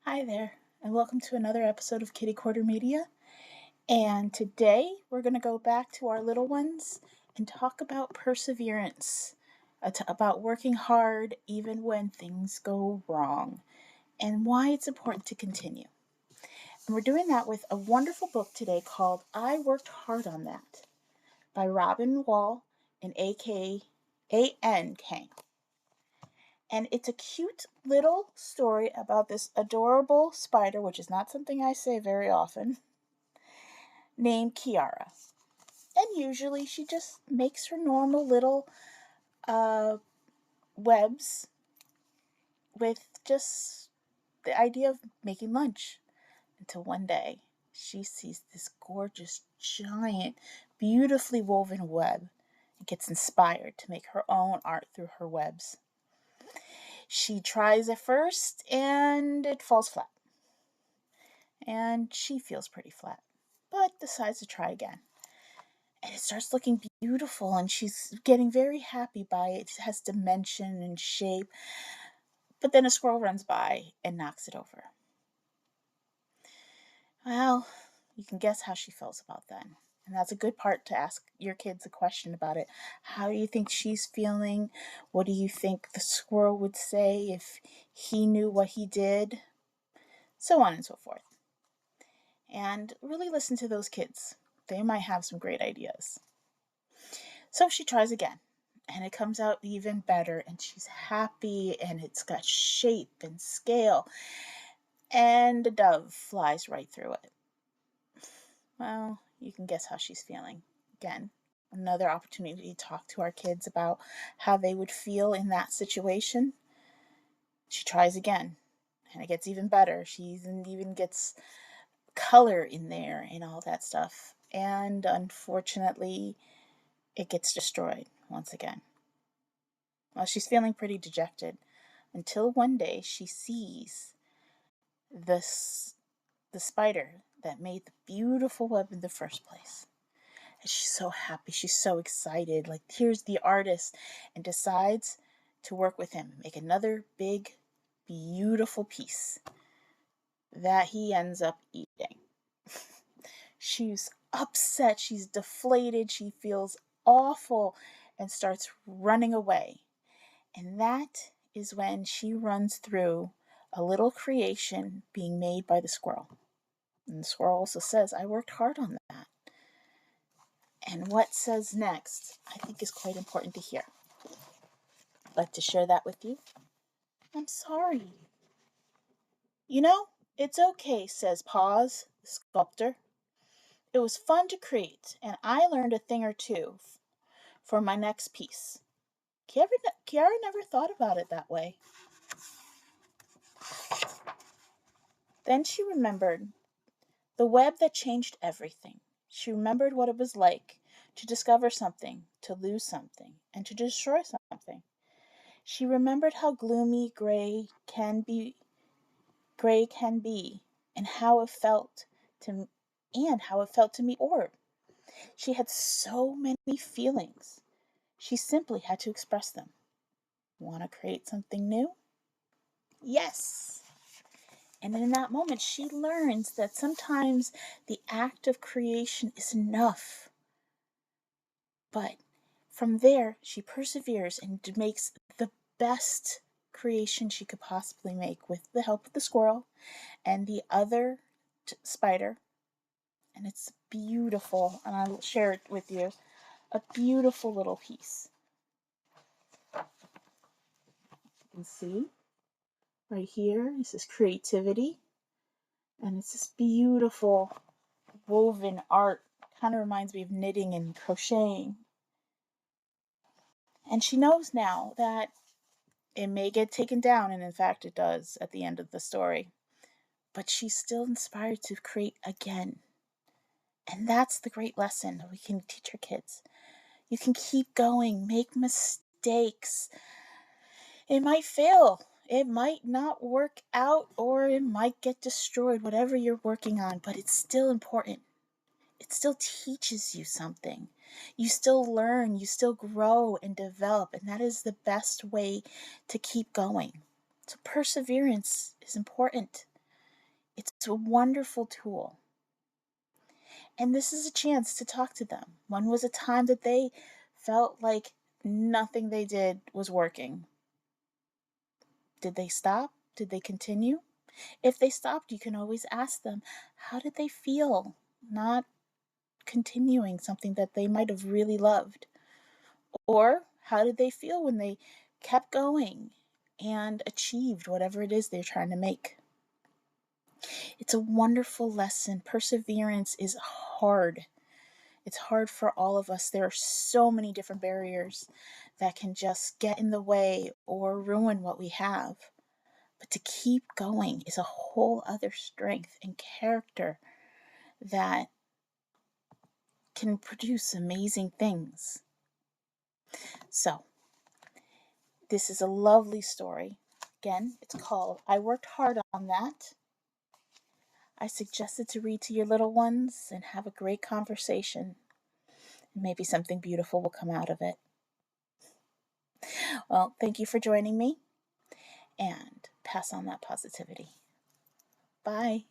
Hi there, and welcome to another episode of Kiddie Korner Media. And today we're going to go back to our little ones and talk about perseverance, about working hard even when things go wrong, and why it's important to continue. And we're doing that with a wonderful book today called I Worked Hard on That by Robyn Wall and A.N. Kang. And it's a cute little story about this adorable spider, which is not something I say very often, named Kiara. And usually she just makes her normal little uh, webs with just the idea of making lunch. Until one day she sees this gorgeous, giant, beautifully woven web and gets inspired to make her own art through her webs. She tries at first and it falls flat. And she feels pretty flat, but decides to try again. And it starts looking beautiful, and she's getting very happy by it. It has dimension and shape, but then a squirrel runs by and knocks it over. Well, you can guess how she feels about that. And that's a good part to ask your kids a question about it. How do you think she's feeling? What do you think the squirrel would say if he knew what he did? So on and so forth. And really listen to those kids. They might have some great ideas. So she tries again, and it comes out even better, and she's happy, and it's got shape and scale, and a dove flies right through it. Well, you can guess how she's feeling. Again, another opportunity to talk to our kids about how they would feel in that situation. She tries again, and it gets even better. She even gets color in there and all that stuff. And unfortunately, it gets destroyed once again. Well, she's feeling pretty dejected until one day she sees this the spider that made the beautiful web in the first place. And she's so happy, she's so excited. Like, here's the artist, and decides to work with him, make another big, beautiful piece that he ends up eating. She's upset, she's deflated, she feels awful, and starts running away. And that is when she runs through a little creation being made by the squirrel. And the squirrel also says, I worked hard on that. And what says next, I think, is quite important to hear. I'd like to share that with you. I'm sorry. You know, it's okay, says Paws, the sculptor. It was fun to create, and I learned a thing or two for my next piece. Kiara never thought about it that way. Then she remembered the web that changed everything. She remembered what it was like to discover something, to lose something, and to destroy something. She remembered how gloomy gray can be, and how it felt to meet Orb. She had so many feelings. She simply had to express them. Want to create something new? Yes. And in that moment, she learns that sometimes the act of creation is enough. But from there, she perseveres and makes the best creation she could possibly make with the help of the squirrel and the other spider. And it's beautiful, and I'll share it with you. A beautiful little piece. You can see right here, this is creativity. And it's this beautiful woven art. Kind of reminds me of knitting and crocheting. And she knows now that it may get taken down, and in fact it does at the end of the story. But she's still inspired to create again. And that's the great lesson that we can teach our kids. You can keep going, make mistakes. It might fail. It might not work out, or it might get destroyed, whatever you're working on, but it's still important. It still teaches you something. You still learn, you still grow and develop, and that is the best way to keep going. So perseverance is important. It's a wonderful tool. And this is a chance to talk to them. When was a time that they felt like nothing they did was working? Did they stop? Did they continue? If they stopped, you can always ask them, how did they feel not continuing something that they might have really loved? Or how did they feel when they kept going and achieved whatever it is they're trying to make? It's a wonderful lesson. Perseverance is hard. It's hard for all of us. There are so many different barriers that can just get in the way or ruin what we have. But to keep going is a whole other strength and character that can produce amazing things. So, this is a lovely story. Again, it's called I Worked Hard on That. I suggest it to read to your little ones and have a great conversation. Maybe something beautiful will come out of it. Well, thank you for joining me, and pass on that positivity. Bye.